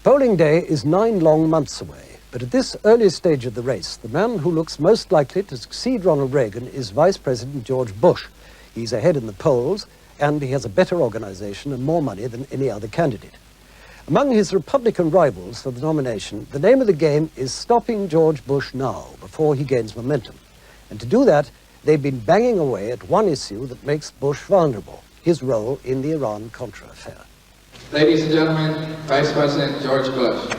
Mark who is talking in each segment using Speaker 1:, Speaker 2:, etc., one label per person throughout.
Speaker 1: Polling day is 9 long months away, but at this early stage of the race, the man who looks most likely to succeed Ronald Reagan is Vice President George Bush. He's ahead in the polls, and he has a better organization and more money than any other candidate. Among his Republican rivals for the nomination, the name of the game is stopping George Bush now, before he gains momentum. And to do that, they've been banging away at one issue that makes Bush vulnerable, his role in the Iran-Contra affair.
Speaker 2: Ladies and gentlemen, Vice President George Bush.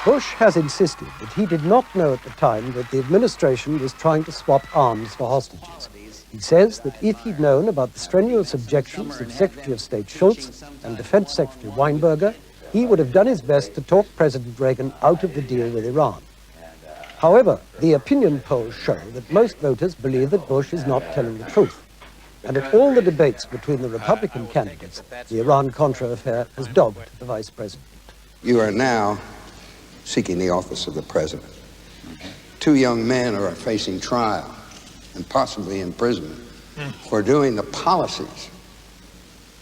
Speaker 1: Bush has insisted that he did not know at the time that the administration was trying to swap arms for hostages. He says that if he'd known about the strenuous objections of Secretary of State Shultz and Defense Secretary Weinberger, he would have done his best to talk President Reagan out of the deal with Iran. However, the opinion polls show that most voters believe that Bush is not telling the truth. And at all the debates between the Republican candidates, the Iran-Contra affair has dogged the vice president.
Speaker 3: You are now seeking the office of the president. 2 young men are facing trial and possibly imprisonment for doing the policies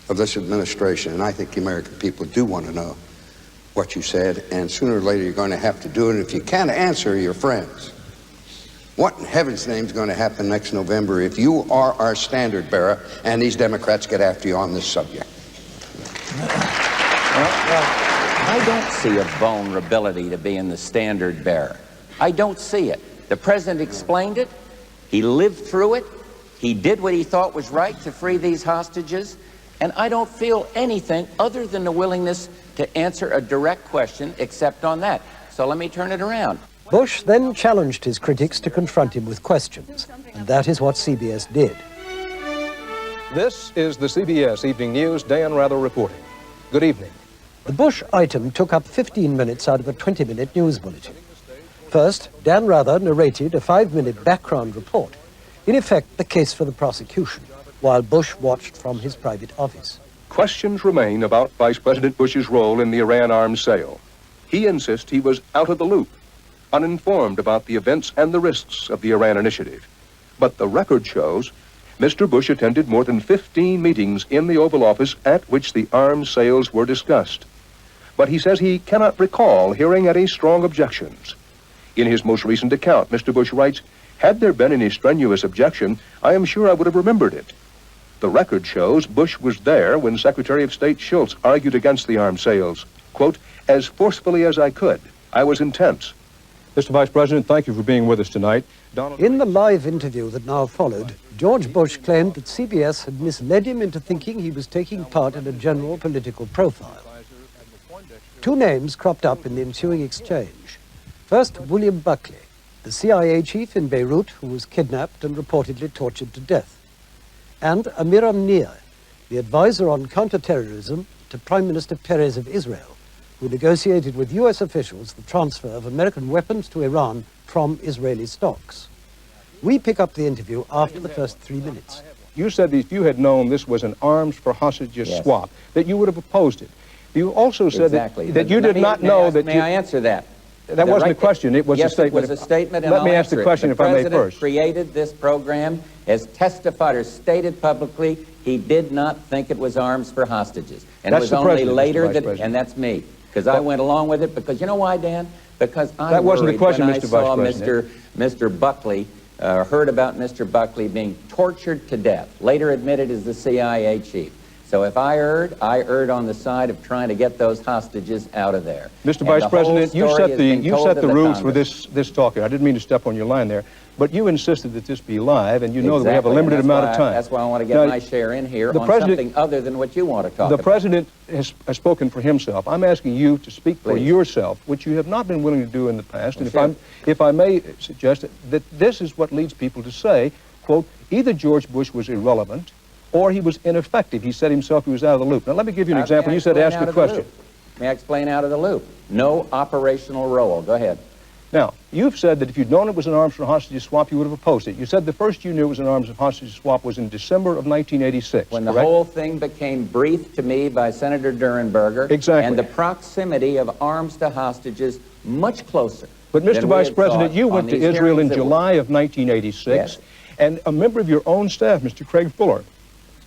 Speaker 3: of this administration. And I think the American people do want to know what you said, and sooner or later you're going to have to do it. And if you can't answer your friends, what in heaven's name is going to happen next November if you are our standard bearer and these Democrats get after you on this subject?
Speaker 4: I don't see a vulnerability to being the standard bearer. I don't see it. The president explained it. He lived through it. He did what he thought was right to free these hostages. And I don't feel anything other than the willingness to answer a direct question except on that. So let me turn it around.
Speaker 1: Bush then challenged his critics to confront him with questions, and that is what CBS did.
Speaker 5: This is the CBS Evening News. Dan Rather reporting. Good evening.
Speaker 1: The Bush item took up 15 minutes out of a 20-minute news bulletin. First, Dan Rather narrated a 5-minute background report, in effect the case for the prosecution, while Bush watched from his private office.
Speaker 5: Questions remain about Vice President Bush's role in the Iran arms sale. He insists he was out of the loop, uninformed about the events and the risks of the Iran initiative. But the record shows Mr. Bush attended more than 15 meetings in the Oval Office at which the arms sales were discussed. But he says he cannot recall hearing any strong objections. In his most recent account, Mr. Bush writes, "Had there been any strenuous objection, I am sure I would have remembered it." The record shows Bush was there when Secretary of State Shultz argued against the arms sales. Quote, "As forcefully as I could. I was intense." Mr. Vice President, thank you for being with us tonight.
Speaker 1: In the live interview that now followed, George Bush claimed that CBS had misled him into thinking he was taking part in a general political profile. 2 names cropped up in the ensuing exchange. First, William Buckley, the CIA chief in Beirut who was kidnapped and reportedly tortured to death. And Amiram Nir, the advisor on counterterrorism to Prime Minister Perez of Israel, who negotiated with US officials the transfer of American weapons to Iran from Israeli stocks. We pick up the interview after the first 3 minutes.
Speaker 5: You said that if you had known this was an arms for hostages swap, that you would have opposed it. You also said that you did not know that...
Speaker 4: May I answer that?
Speaker 5: That wasn't a question, it was a statement.
Speaker 4: Yes, it was a statement, and
Speaker 5: let me ask the question if I may first.
Speaker 4: The president created this program, as testified or stated publicly, he did not think it was arms for hostages. And it was only later that, and that's me, because I went along with it, because you know why, Dan? Because I worried when I saw Mr. Buckley, heard about Mr. Buckley being tortured to death, later admitted as the CIA chief. So if I erred on the side of trying to get those hostages out of there.
Speaker 5: Mr. Vice President, you set the rules for this talk. I didn't mean to step on your line there, but you insisted that this be live, and you know that we have a limited amount of time.
Speaker 4: That's why I want to get my share in here on something other than what you want to talk about.
Speaker 5: The President has spoken for himself. I'm asking you to speak for yourself, which you have not been willing to do in the past. And if I may suggest that this is what leads people to say, quote, either George Bush was irrelevant, or he was ineffective. He said himself he was out of the loop. Now, let me give you an example. You said ask a question.
Speaker 4: May I explain out of the loop? No operational role. Go ahead.
Speaker 5: Now, you've said that if you'd known it was an arms for hostages swap, you would have opposed it. You said the first you knew it was an arms for hostages swap was in December of 1986,
Speaker 4: when the whole thing became briefed to me by Senator Durenberger.
Speaker 5: Exactly.
Speaker 4: And the proximity of arms to hostages much closer.
Speaker 5: But, Mr. Vice President, you went to Israel in July of 1986, and a member of your own staff, Mr. Craig Fuller,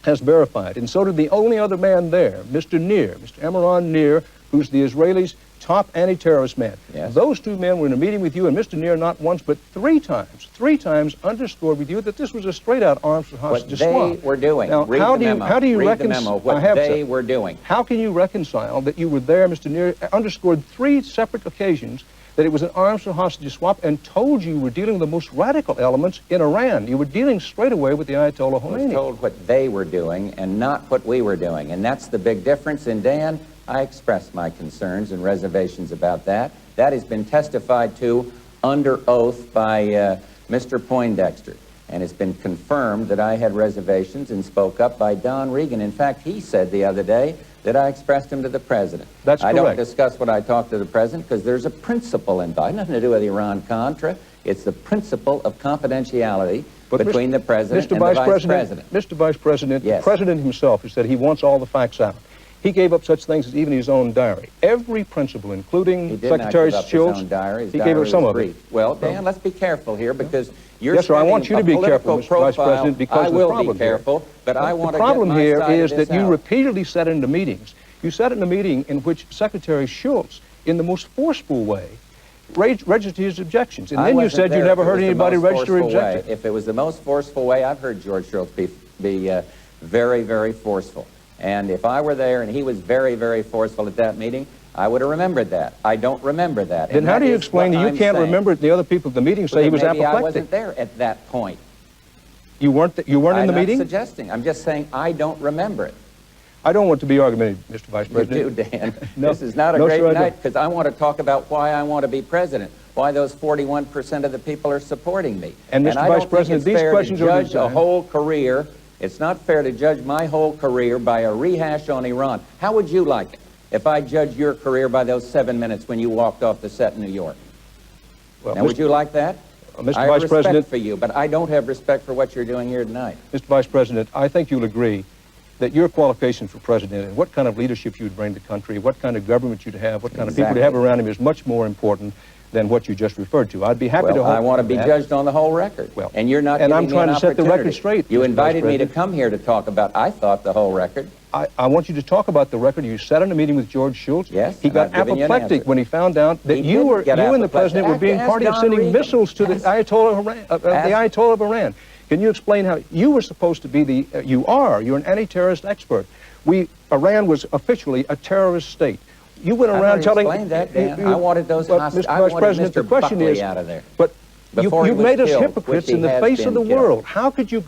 Speaker 5: has verified, and so did the only other man there, Mr. Nir, Mr. Amiram Nir,
Speaker 6: who's the Israelis' top anti-terrorist man.
Speaker 4: Yes.
Speaker 6: Those two men were in a meeting with you, and Mr. Neer not once but three times underscored with you that this was a straight-out arms for hostage swap.
Speaker 4: What they were doing.
Speaker 6: Now,
Speaker 4: Read
Speaker 6: how
Speaker 4: the memo.
Speaker 6: do you
Speaker 4: Read the memo. What they were doing.
Speaker 6: How can you reconcile that you were there, Mr. Neer, underscored three separate occasions that it was an arms for hostage swap, and told you were dealing with the most radical elements in Iran? You were dealing straight away with the Ayatollah Khomeini.
Speaker 4: I was told what they were doing and not what we were doing, and that's the big difference. And Dan, I expressed my concerns and reservations about that. That has been testified to under oath by Mr. Poindexter, and it's been confirmed that I had reservations and spoke up by Don Regan. In fact, he said the other day that I expressed them to the president.
Speaker 6: That's correct.
Speaker 4: I don't discuss what I talked to the president because there's a principle involved. Nothing to do with Iran-Contra. It's the principle of confidentiality between the president and the vice president.
Speaker 6: Mr. Vice President,
Speaker 4: yes.
Speaker 6: The president himself has said he wants all the facts out. He gave up such things as even his own diary. Every principle, including Secretary Shultz, he gave up some of it.
Speaker 4: Well, Dan, let's be careful here because you're
Speaker 6: yes, sir, I want you to be careful, Mr. Vice President, because
Speaker 4: I
Speaker 6: of the
Speaker 4: will
Speaker 6: problem
Speaker 4: be careful,
Speaker 6: here.
Speaker 4: But I want to get
Speaker 6: the problem
Speaker 4: my
Speaker 6: here
Speaker 4: side
Speaker 6: is
Speaker 4: of this
Speaker 6: that you
Speaker 4: out.
Speaker 6: repeatedly said in the meetings, you said in a meeting in which Secretary Shultz, in the most forceful way, registered his objections. And then you said you never heard anybody register objections.
Speaker 4: If it was the most forceful way, I've heard George Shultz be very, very forceful. And if I were there and he was very, very forceful at that meeting, I would have remembered that. I don't remember that.
Speaker 6: Then how do you explain that you can't remember it? The other people at the meeting say he was apoplectic.
Speaker 4: Maybe I wasn't there at that point.
Speaker 6: You weren't in the meeting?
Speaker 4: I'm not suggesting. I'm just saying I don't remember it.
Speaker 6: I don't want to be argumentative, Mr. Vice President.
Speaker 4: You do, Dan.
Speaker 6: No,
Speaker 4: this is not a
Speaker 6: no,
Speaker 4: great
Speaker 6: sir,
Speaker 4: night because I want to talk about why I want to be president, why those 41% of the people are supporting me.
Speaker 6: And Mr. Vice President, these questions are
Speaker 4: judge a whole career. It's not fair to judge my whole career by a rehash on Iran. How would you like it if I judged your career by those 7 minutes when you walked off the set in New York?
Speaker 6: Well,
Speaker 4: now, would you like that?
Speaker 6: Mr.
Speaker 4: I
Speaker 6: Vice
Speaker 4: have
Speaker 6: President,
Speaker 4: respect for you, but I don't have respect for what you're doing here tonight.
Speaker 6: Mr. Vice President, I think you'll agree that your qualification for president and what kind of leadership you'd bring to the country, what kind of government you'd have, what kind of people you'd have around him is much more important than what you just referred to. I'd be happy to.
Speaker 4: I want to be judged on the whole record.
Speaker 6: Well,
Speaker 4: and you're not.
Speaker 6: And I'm
Speaker 4: giving
Speaker 6: trying
Speaker 4: me an
Speaker 6: to set the record
Speaker 4: opportunity.
Speaker 6: straight.
Speaker 4: You
Speaker 6: Mr.
Speaker 4: invited
Speaker 6: Vice
Speaker 4: me to
Speaker 6: President.
Speaker 4: come here to talk about, I thought, the whole record.
Speaker 6: I want you to talk about the record. You sat in a meeting with George Shultz.
Speaker 4: Yes.
Speaker 6: He got apoplectic when he found out that you and the president were being party of sending missiles to the Ayatollah of Iran. Can you explain how you were supposed to be you're an anti-terrorist expert. Iran was officially a terrorist state. You went around telling.
Speaker 4: Explain that, Dan. I wanted those hostages.
Speaker 6: Mr. Vice President, the question is,
Speaker 4: out of there.
Speaker 6: But you made us hypocrites in the face of the world. How could you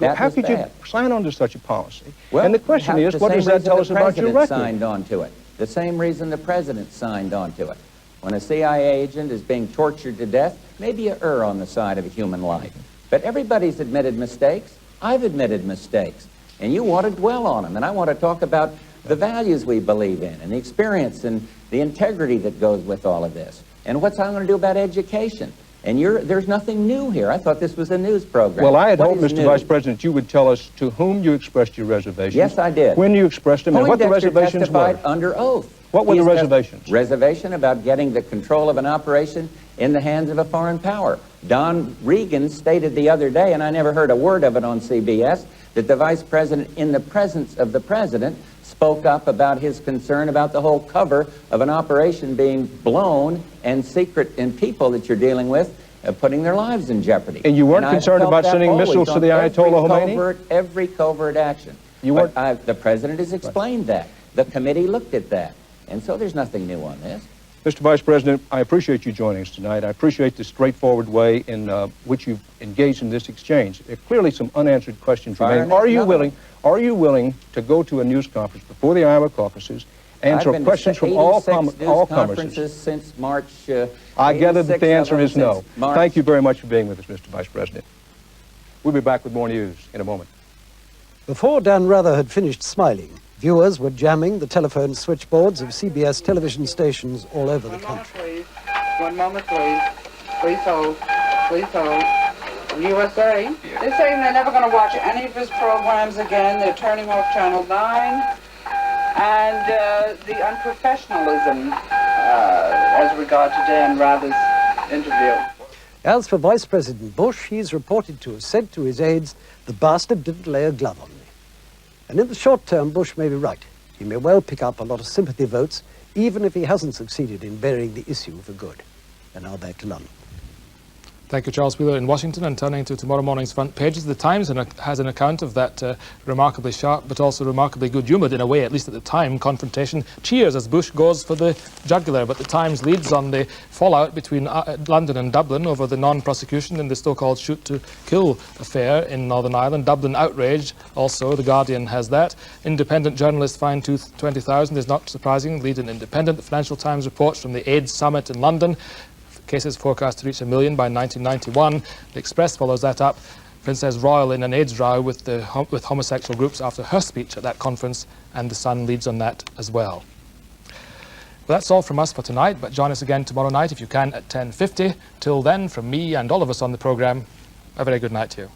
Speaker 6: sign on to such a policy?
Speaker 4: Well,
Speaker 6: and the question is, what does that tell us about your record?
Speaker 4: Signed on to it. The same reason the president signed on to it. When a CIA agent is being tortured to death, maybe you err on the side of a human life. But everybody's admitted mistakes. I've admitted mistakes. And you want to dwell on them. And I want to talk about the values we believe in and the experience and the integrity that goes with all of this. And what's I'm going to do about education. And there's nothing new here. I thought this was a news program.
Speaker 6: Well, I had hoped, Mr. Vice President, you would tell us to whom you expressed your reservations.
Speaker 4: Yes, I did.
Speaker 6: When you expressed them and what the reservations were.
Speaker 4: Testified under oath.
Speaker 6: What were the reservations?
Speaker 4: Reservation about getting the control of an operation in the hands of a foreign power. Don Regan stated the other day, and I never heard a word of it on CBS, that the Vice President, in the presence of the President, spoke up about his concern about the whole cover of an operation being blown and secret and people that you're dealing with putting their lives in jeopardy.
Speaker 6: And you weren't concerned about sending missiles to the Ayatollah Khomeini?
Speaker 4: Every covert action.
Speaker 6: You weren't.
Speaker 4: The President has explained that. The committee looked at that. And so there's nothing new on this.
Speaker 6: Mr. Vice President, I appreciate you joining us tonight. I appreciate the straightforward way in which you've engaged in this exchange. There are clearly some unanswered questions remain. Are you willing to go to a news conference before the Iowa caucuses, answer questions from all conferences
Speaker 4: since March?
Speaker 6: I gather that the answer is no. Thank you very much for being with us, Mr. Vice President. We'll be back with more news in a moment.
Speaker 1: Before Dan Rather had finished smiling, viewers were jamming the telephone switchboards of CBS television stations all over the country.
Speaker 7: One moment, please. Please hold. Please hold. USA. They're saying they're never going to watch any of his programs again. They're turning off Channel 9. And the unprofessionalism as regard to Dan Rather's interview.
Speaker 1: As for Vice President Bush, he's reported to have said to his aides, "The bastard didn't lay a glove on me." And in the short term, Bush may be right. He may well pick up a lot of sympathy votes even if he hasn't succeeded in burying the issue for good. And now back to London.
Speaker 8: Thank you, Charles Wheeler in Washington. And turning to tomorrow morning's front pages, the Times has an account of that remarkably sharp but also remarkably good-humoured, in a way, at least at the time, confrontation. Cheers as Bush goes for the jugular, but the Times leads on the fallout between London and Dublin over the non-prosecution in the so-called shoot-to-kill affair in Northern Ireland. Dublin outraged also, The Guardian has that. Independent journalist fined 20,000 is not surprising, lead an Independent. The Financial Times reports from the AIDS summit in London. Cases forecast to reach 1 million by 1991. The Express follows that up. Princess Royal in an AIDS row with homosexual groups after her speech at that conference, and The Sun leads on that as well. Well, that's all from us for tonight, but join us again tomorrow night if you can at 10:50. Till then, from me and all of us on the programme, a very good night to you.